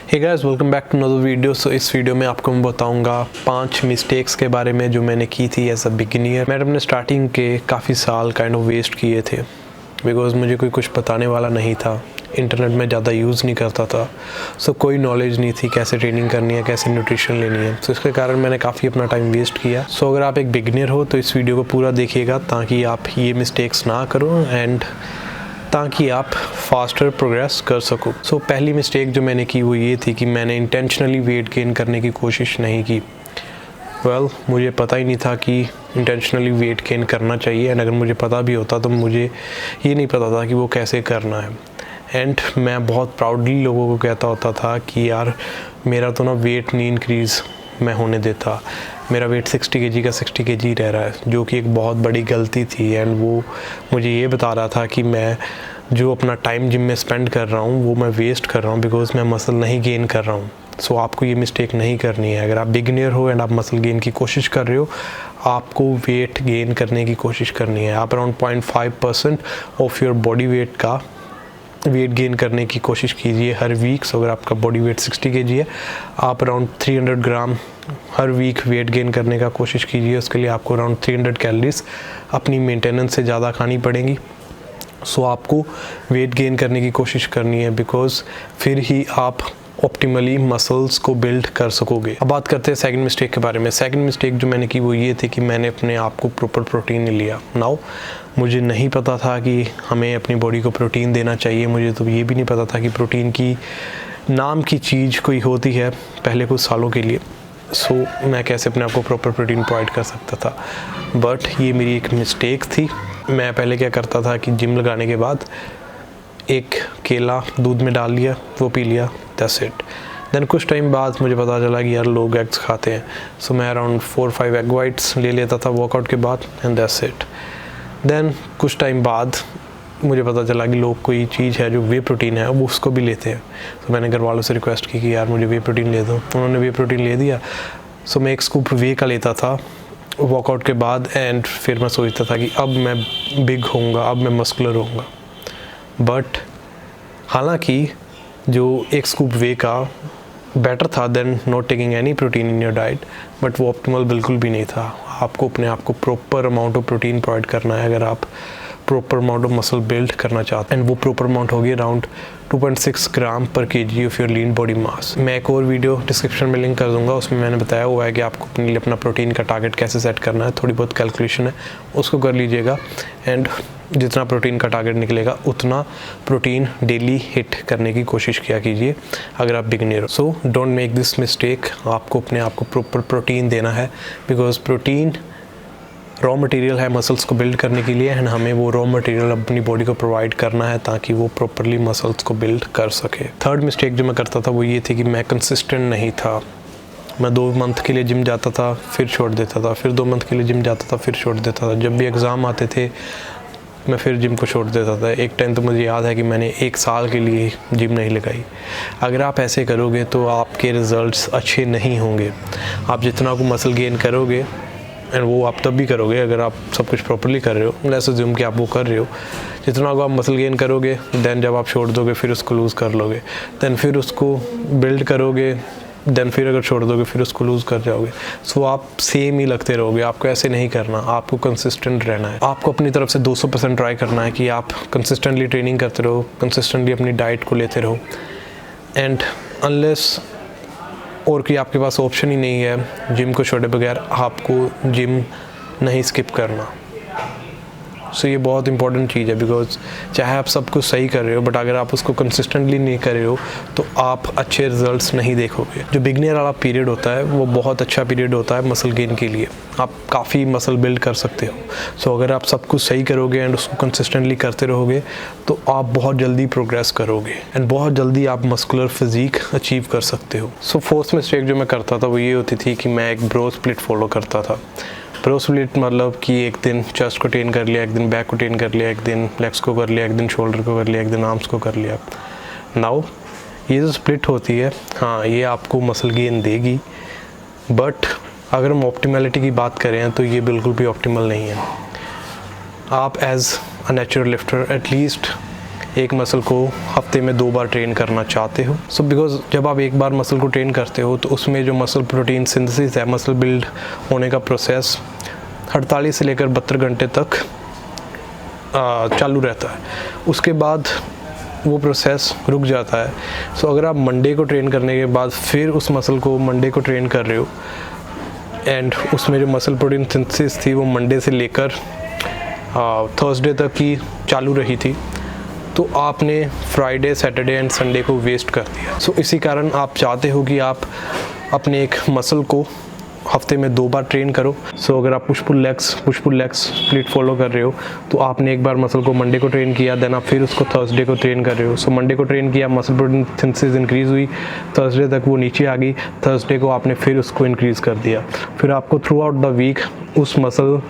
Hey guys, welcome back to another video. So इस video में आपको मैं बताऊंगा 5 मिस्टेक्स के बारे में जो मैंने की थी एज अ बिगिनियर। मैंने अपने स्टार्टिंग के काफ़ी साल काइंड ऑफ वेस्ट किए थे बिकॉज मुझे कोई कुछ बताने वाला नहीं था। इंटरनेट में ज़्यादा यूज़ नहीं करता था, सो कोई नॉलेज नहीं थी कैसे ट्रेनिंग करनी है, कैसे न्यूट्रिशन लेनी है। तो इसके कारण मैंने काफ़ी अपना टाइम वेस्ट किया। सो अगर आप एक बिगिनियर हो तो इस वीडियो को पूरा देखिएगा ताकि आप ये मिस्टेक्स ना करो एंड ताकि आप फास्टर प्रोग्रेस कर सको। सो पहली मिस्टेक जो मैंने की वो ये थी कि मैंने इंटेंशनली वेट गेन करने की कोशिश नहीं की। मुझे पता ही नहीं था कि इंटेंशनली वेट गेन करना चाहिए एंड अगर मुझे पता भी होता तो मुझे ये नहीं पता था कि वो कैसे करना है। एंड मैं बहुत प्राउडली लोगों को कहता होता था कि यार मेरा तो ना वेट नहीं इंक्रीज़ मैं होने देता, मेरा वेट 60 kg का 60 kg रह रहा है, जो कि एक बहुत बड़ी गलती थी। एंड वो मुझे ये बता रहा था कि मैं जो अपना टाइम जिम में स्पेंड कर रहा हूँ वो मैं वेस्ट कर रहा हूँ बिकॉज मैं मसल नहीं गेन कर रहा हूँ। सो आपको ये मिस्टेक नहीं करनी है। अगर आप बिगिनियर हो एंड आप मसल गेन की कोशिश कर रहे हो, आपको वेट गेन करने की कोशिश करनी है। आप around 0.5% of your body weight का वेट गेन करने की कोशिश कीजिए हर वीक। सो अगर आपका बॉडी वेट 60 kg है, आप अराउंड 300 ग्राम हर वीक वेट गेन करने का कोशिश कीजिए। उसके लिए आपको अराउंड 300 कैलोरीज अपनी मेंटेनेंस से ज़्यादा खानी पड़ेंगी। सो आपको वेट गेन करने की कोशिश करनी है बिकॉज फिर ही आप ऑप्टिमली मसल्स को बिल्ड कर सकोगे। अब बात करते हैं सेकंड मिस्टेक के बारे में। सेकंड मिस्टेक जो मैंने की वो ये थी कि मैंने अपने आप को प्रॉपर प्रोटीन नहीं लिया। नाउ मुझे नहीं पता था कि हमें अपनी बॉडी को प्रोटीन देना चाहिए। मुझे तो ये भी नहीं पता था कि प्रोटीन की नाम की चीज़ कोई होती है पहले कुछ सालों के लिए। सो मैं कैसे अपने आप को प्रॉपर प्रोटीन प्रोवाइड कर सकता था, बट ये मेरी एक मिस्टेक थी। मैं पहले क्या करता था कि जिम लगाने के बाद एक केला दूध में डाल लिया, वो पी लिया, दैट्स इट। देन कुछ टाइम बाद मुझे पता चला कि यार लोग एग्स खाते हैं। सो मैं अराउंड 4-5 एग वाइट्स ले लेता था वर्कआउट के बाद एंड दैट्स इट। देन कुछ टाइम बाद मुझे पता चला कि लोग कोई चीज़ है जो वे प्रोटीन है वो उसको भी लेते हैं। तो मैंने घर वालों से रिक्वेस्ट की कि यार मुझे वे प्रोटीन ले दो। उन्होंने वे प्रोटीन ले दिया। सो मैं एक स्कूप वे का लेता था वर्कआउट के बाद एंड फिर मैं सोचता था कि अब मैं बिग होऊंगा, अब मैं मस्कुलर होऊंगा। बट हालांकि जो एक स्कूप वे का बेटर था then not taking any protein in your diet, but वो ऑप्टिमल बिल्कुल भी नहीं था। आपको अपने आप को proper amount of protein provide करना है अगर आप proper amount of muscle build करना चाहते हैं। एंड वो प्रॉपर अमाउंट होगी around 2.6 gram per kg of your lean body mass. मैं एक और वीडियो डिस्क्रिप्शन में लिंक कर दूंगा, उसमें मैंने बताया हुआ है कि आपको अपने लिए अपना प्रोटीन का टारगेट कैसे सेट करना है। थोड़ी बहुत कैलकुलेशन है, उसको कर लीजिएगा एंड जितना प्रोटीन का टारगेट निकलेगा उतना प्रोटीन डेली हिट करने की कोशिश किया कीजिए अगर आप बिगिनर हो। So don't make this mistake. आपको अपने आप को प्रॉपर प्रोटीन देना है बिकॉज प्रोटीन रॉ मटेरियल है मसल्स को बिल्ड करने के लिए एंड हमें वो रॉ मटेरियल अपनी बॉडी को प्रोवाइड करना है ताकि वो प्रॉपरली मसल्स को बिल्ड कर सके। थर्ड मिस्टेक जो मैं करता था वो ये थी कि मैं कंसिस्टेंट नहीं था। मैं 2 मंथ के लिए जिम जाता था, फिर छोड़ देता था, फिर 2 मंथ के लिए जिम जाता था, फिर छोड़ देता था। जब भी एग्ज़ाम आते थे मैं फिर जिम को छोड़ देता था। एक टाइम तो मुझे याद है कि मैंने 1 साल के लिए जिम नहीं लगाई। अगर आप ऐसे करोगे तो आपके रिज़ल्ट्स अच्छे नहीं होंगे। आप जितना को मसल गेन करोगे एंड वो आप तब भी करोगे अगर आप सब कुछ प्रॉपरली कर रहे हो। लेट्स अज्यूम कि आप वो कर रहे हो, जितना को आप मसल गेन करोगे देन जब आप छोड़ दोगे फिर उसको लूज़ कर लोगे, देन फिर उसको बिल्ड करोगे, देन फिर अगर छोड़ दोगे फिर उसको लूज़ कर जाओगे। सो आप सेम ही लगते रहोगे। आपको ऐसे नहीं करना, आपको कंसिस्टेंट रहना है। आपको अपनी तरफ से 200% ट्राई करना है कि आप कंसिस्टेंटली ट्रेनिंग करते रहो, कंसिस्टेंटली अपनी डाइट को लेते रहो एंड अनलेस और कि आपके पास ऑप्शन ही नहीं है जिम को छोड़े बगैर, आपको जिम नहीं स्किप करना। सो ये बहुत इंपॉर्टेंट चीज़ है बिकॉज चाहे आप सब कुछ सही कर रहे हो बट अगर आप उसको कंसिस्टेंटली नहीं कर रहे हो तो आप अच्छे रिजल्ट्स नहीं देखोगे। जो बिगनियर वाला पीरियड होता है वो बहुत अच्छा पीरियड होता है मसल गेन के लिए। आप काफ़ी मसल बिल्ड कर सकते हो। सो अगर आप सब कुछ सही करोगे एंड उसको कंसिस्टेंटली करते रहोगे तो आप बहुत जल्दी प्रोग्रेस करोगे एंड बहुत जल्दी आप मस्कुलर फिजिक अचीव कर सकते हो। सो फोर्थ मिस्टेक जो मैं करता था वो ये होती थी कि मैं एक ब्रो स्प्लिट फॉलो करता था। प्रो स्प्लिट मतलब कि एक दिन चेस्ट को ट्रेन कर लिया, एक दिन बैक को ट्रेन कर लिया, एक दिन लेग्स को कर लिया, एक दिन शोल्डर को कर लिया, एक दिन आर्म्स को कर लिया। नाउ ये जो स्प्लिट होती है, हाँ ये आपको मसल गेन देगी, बट अगर हम ऑप्टिमलिटी की बात करें तो ये बिल्कुल भी ऑप्टिमल नहीं है। आप as a natural lifter at least एक मसल को हफ्ते में 2 बार ट्रेन करना चाहते हो। सो बिकॉज जब आप एक बार मसल को ट्रेन करते हो तो उसमें जो मसल प्रोटीन सिंथेसिस है, मसल बिल्ड होने का प्रोसेस 48 से लेकर 72 घंटे तक चालू रहता है। उसके बाद वो प्रोसेस रुक जाता है। सो अगर आप मंडे को ट्रेन करने के बाद फिर उस मसल को मंडे को ट्रेन कर रहे हो एंड उसमें जो मसल प्रोटीन सिंथेसिस थी वो मंडे से लेकर थर्सडे तक की चालू रही थी, तो आपने फ्राइडे, सैटरडे एंड संडे को वेस्ट कर दिया। सो इसी कारण आप चाहते हो कि आप अपने एक मसल को हफ्ते में 2 बार ट्रेन करो। सो अगर आप push pull legs split follow कर रहे हो तो आपने एक बार मसल को मंडे को ट्रेन किया, देन आप फिर उसको थर्सडे को ट्रेन कर रहे हो। सो मंडे को ट्रेन किया, मसल प्रोटीन सिंथेसिस इंक्रीज़ हुई, थर्सडे तक वो नीचे आ गई, थर्सडे को आपने फिर उसको इंक्रीज़ कर दिया। फिर आपको थ्रू आउट द वीक उस मसल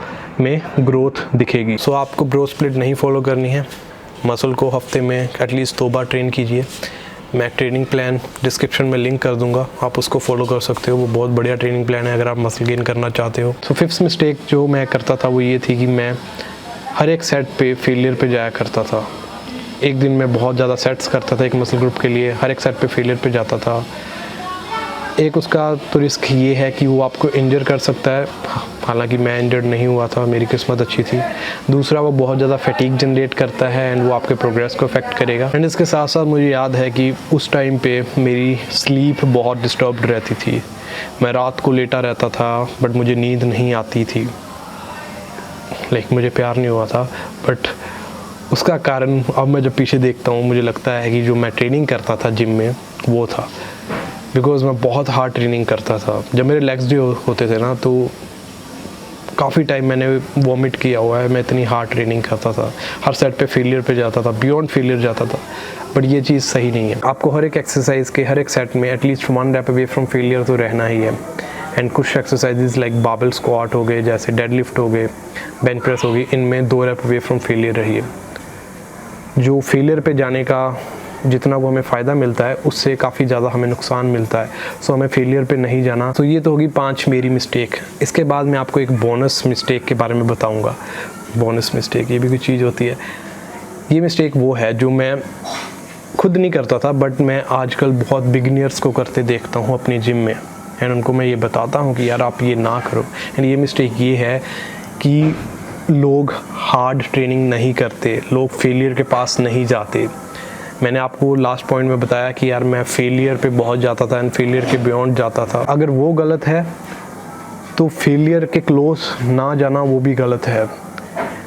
में ग्रोथ दिखेगी। सो आपको ब्रो स्प्लिट नहीं फॉलो करनी है, मसल को हफ्ते में एटलीस्ट 2 बार ट्रेन कीजिए। मैं ट्रेनिंग प्लान डिस्क्रिप्शन में लिंक कर दूंगा, आप उसको फॉलो कर सकते हो। वो बहुत बढ़िया ट्रेनिंग प्लान है अगर आप मसल गेन करना चाहते हो। सो फिफ्थ मिस्टेक जो मैं करता था वो ये थी कि मैं हर एक सेट पे फेलियर पे जाया करता था। एक दिन में बहुत ज़्यादा सेट्स करता था एक मसल ग्रुप के लिए, हर एक सेट पे फेलियर पे जाता था। एक उसका तो रिस्क ये है कि वो आपको इंजर कर सकता है, हालांकि मैं इंजर्ड नहीं हुआ था, मेरी किस्मत अच्छी थी। दूसरा, वो बहुत ज़्यादा फैटीग जनरेट करता है एंड वो आपके प्रोग्रेस को अफेक्ट करेगा। एंड इसके साथ साथ मुझे याद है कि उस टाइम पे मेरी स्लीप बहुत डिस्टर्ब्ड रहती थी। मैं रात को लेटा रहता था बट मुझे नींद नहीं आती थी। मुझे प्यार नहीं हुआ था, बट उसका कारण अब मैं जब पीछे देखता हूँ मुझे लगता है कि जो मैं ट्रेनिंग करता था जिम में वो था, बिकॉज़ मैं बहुत हार्ड ट्रेनिंग करता था। जब मेरे लेग्स डे होते थे ना तो काफ़ी टाइम मैंने वॉमिट किया हुआ है, मैं इतनी हार्ड ट्रेनिंग करता था, हर सेट पे फेलियर पे जाता था, बियॉन्ड फेलियर जाता था। बट ये चीज़ सही नहीं है। आपको हर एक एक्सरसाइज के हर एक सेट में at least 1 rep away from failure तो रहना ही है। एंड कुछ एक्सरसाइजेज लाइक बाबल स्क्वाट हो गए, जैसे डेडलिफ्ट हो गए, बेंच प्रेस हो गई, इनमें 2 रैप अवे फ्रॉम फेलियर रहिए। जो फेलियर पे जाने का जितना वो हमें फ़ायदा मिलता है उससे काफ़ी ज़्यादा हमें नुकसान मिलता है। सो हमें फेलियर पे नहीं जाना। तो ये तो होगी 5 मेरी मिस्टेक। इसके बाद मैं आपको एक बोनस मिस्टेक के बारे में बताऊंगा। बोनस मिस्टेक ये भी कोई चीज़ होती है। ये मिस्टेक वो है जो मैं खुद नहीं करता था बट मैं आजकल बहुत बिगिनर्स को करते देखता हूँ अपनी जिम में, एंड उनको मैं ये बताता हूँ कि यार आप ये ना करो। एंड ये मिस्टेक ये है कि लोग हार्ड ट्रेनिंग नहीं करते, लोग फेलियर के पास नहीं जाते। मैंने आपको लास्ट पॉइंट में बताया कि यार मैं फेलियर पे बहुत जाता था एंड फेलियर के बियॉन्ड जाता था। अगर वो गलत है तो फेलियर के क्लोज ना जाना वो भी गलत है।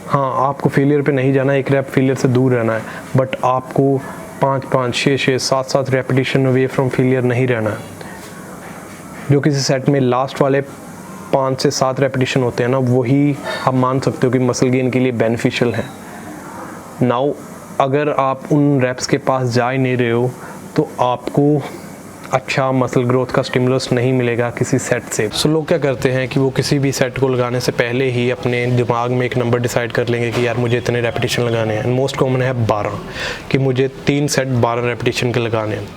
हाँ, आपको फेलियर पे नहीं जाना, एक रैप फेलियर से दूर रहना है, बट आपको 5-5, 6-6, 7-7 रेपिटेशन अवे फ्रॉम फेलियर नहीं रहना है। जो किसी सेट में लास्ट वाले 5 से 7 रेपिटेशन होते हैं ना, वही आप मान सकते हो कि मसल गेन के लिए बेनिफिशियल है। नाउ अगर आप उन रैप्स के पास जा ही नहीं रहे हो तो आपको अच्छा मसल ग्रोथ का स्टिमुलस नहीं मिलेगा किसी सेट से। सो लोग क्या करते हैं कि वो किसी भी सेट को लगाने से पहले ही अपने दिमाग में एक नंबर डिसाइड कर लेंगे कि यार मुझे इतने रेपिटेशन लगाने हैं। मोस्ट कॉमन है 12, कि मुझे 3 सेट 12 रेपिटेशन के लगाने हैं।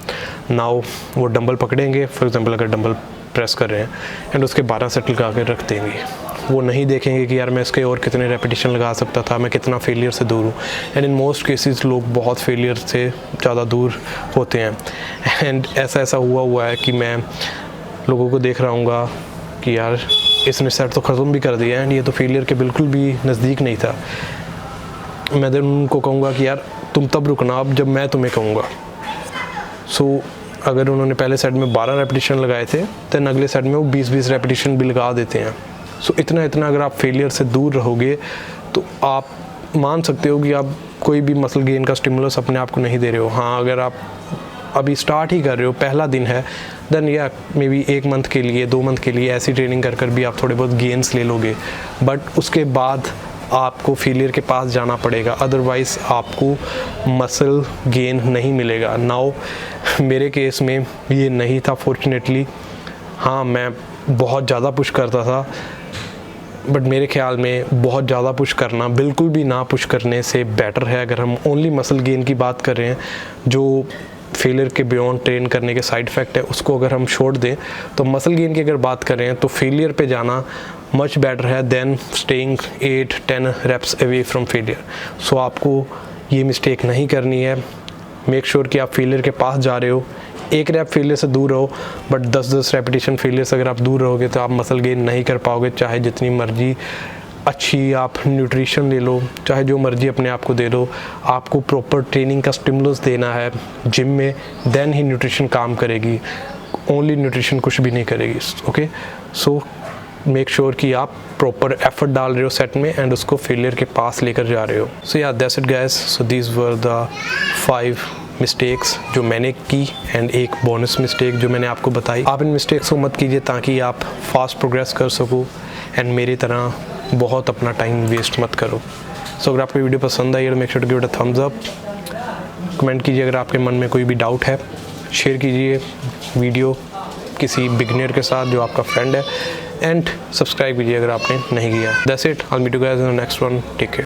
नाउ वो डंबल पकड़ेंगे, फॉर एग्जांपल अगर डंबल प्रेस कर रहे हैं एंड उसके 12 सेट लगा कर रख देंगे। वो नहीं देखेंगे कि यार मैं इसके और कितने रेपिटेशन लगा सकता था, मैं कितना फेलियर से दूर हूँ। एंड इन मोस्ट केसेस लोग बहुत फेलियर से ज़्यादा दूर होते हैं। एंड ऐसा हुआ है कि मैं लोगों को देख रहा हूँ कि यार इसने सेट तो ख़त्म भी कर दिया एंड ये तो फेलियर के बिल्कुल भी नज़दीक नहीं था। मैं देन उनको कहूँगा कि यार तुम तब रुकना अब जब मैं तुम्हें कहूँगा। सो अगर उन्होंने पहले सेट में 12 रेपिटेशन लगाए थे तो अगले सेट में वो 20-20 रेपिटेशन भी लगा देते हैं। सो इतना अगर आप फेलियर से दूर रहोगे तो आप मान सकते हो कि आप कोई भी मसल गेन का स्टिमुलस अपने आप को नहीं दे रहे हो। हाँ, अगर आप अभी स्टार्ट ही कर रहे हो, पहला दिन है, देन या मे बी 1 मंथ के लिए 2 मंथ के लिए ऐसी ट्रेनिंग कर भी आप थोड़े बहुत गेन्स ले लोगे, बट उसके बाद आपको फेलियर के पास जाना पड़ेगा, अदरवाइज़ आपको मसल गेन नहीं मिलेगा। नाउ मेरे केस में ये नहीं था फॉर्चुनेटली। हाँ, मैं बहुत ज़्यादा पुश करता था, बट मेरे ख्याल में बहुत ज़्यादा पुश करना बिल्कुल भी ना पुश करने से बेटर है। अगर हम ओनली मसल गेन की बात कर रहे हैं, जो फेलियर के बियॉन्ड ट्रेन करने के साइड इफ़ेक्ट है उसको अगर हम छोड़ दें, तो मसल गेन की अगर बात करें तो फेलियर पे जाना मच बेटर है then staying 8-10 reps away from failure. So आपको ये मिस्टेक नहीं करनी है। मेक श्योर कि आप फेलियर के पास जा रहे हो। एक रैप फेलियर से दूर रहो, बट 10-10 रेपिटेशन फेलियर से अगर आप दूर रहोगे तो आप मसल गेन नहीं कर पाओगे। चाहे जितनी मर्जी अच्छी आप न्यूट्रिशन ले लो, चाहे जो मर्जी अपने आप को दे दो, आपको प्रॉपर ट्रेनिंग का स्टिमुलस देना है जिम में, देन ही न्यूट्रिशन काम करेगी। ओनली न्यूट्रिशन कुछ भी नहीं करेगी। ओके, सो मेक श्योर कि आप प्रॉपर एफर्ट डाल रहे हो सेट में एंड उसको फेलियर के पास लेकर जा रहे हो। सो या that's it guys. So these were the 5 mistakes जो मैंने की एंड एक बोनस मिस्टेक जो मैंने आपको बताई। आप इन मिस्टेक्स को मत कीजिए ताकि आप फास्ट प्रोग्रेस कर सको एंड मेरी तरह बहुत अपना टाइम वेस्ट मत करो। सो अगर आपको वीडियो पसंद आई तो make sure to give it a thumbs up. Comment कीजिए अगर आपके मन में कोई भी डाउट है। शेयर कीजिए वीडियो किसी बिगिनर के साथ जो आपका फ्रेंड है एंड सब्सक्राइब कीजिए अगर आपने नहीं किया। That's it. I will meet you guys in the next one. Take care.